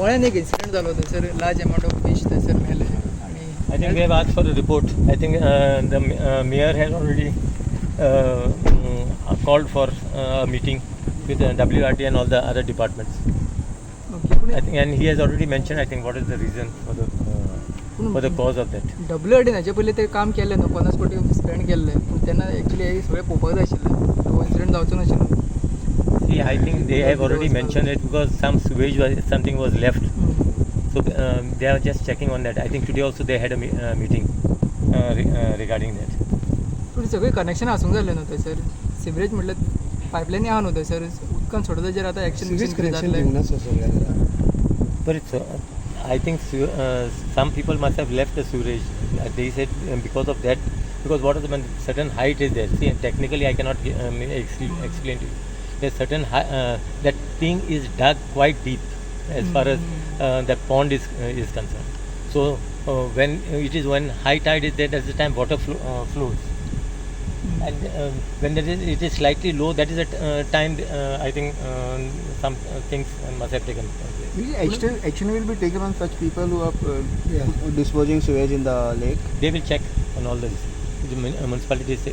मोळ्यान एक इन्सिडेंट जालो थंयसर लार्ज अमाउंट ऑफ फिश थंयसर मेले आनी I think we have asked for a report. I think the mayor has already called for a meeting with WRT and all the other departments. I think, and he has already mentioned, I think, what is the reason for the cause of that. WRT हाचे पयलीं ते काम केल्लें न्हू 50 कोटी spend केल्ले पूण तेन्ना एक्चुली हे सगळें पळोवपाक जाय आशिल्लें तो इन्सिडेंट जावचो नाशिल्लो. See, I think they have already mentioned it because some sewage something was left. So they are just checking on that. I think today also they had a meeting regarding that. पूण सगळीं connection आसूंक जाय न्हू थंयसर sewerage म्हटल्यार पायपलायनी आहा न्हू थंयसर उदकान सोडता ताजेर आतां एक्शन कितें जातलें. But it's, I think some people must have left the sewerage. They said because of that, because what is when certain height is there. See, technically I cannot explain to you. There's certain that thing is dug quite deep as far as that pond is concerned. So when when high tide is there, that's the time water flows. And when it is slightly low, that is the time I think some things must have taken place. Action will be taken on such people who are disposing sewage in the lake. They will check on all this. The municipality is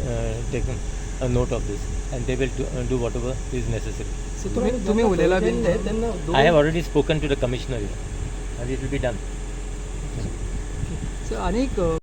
taken a note of this, and they will do whatever is necessary. So तुम्ही उलयला been I have already spoken to the commissioner here, and it will be done. सो आनीक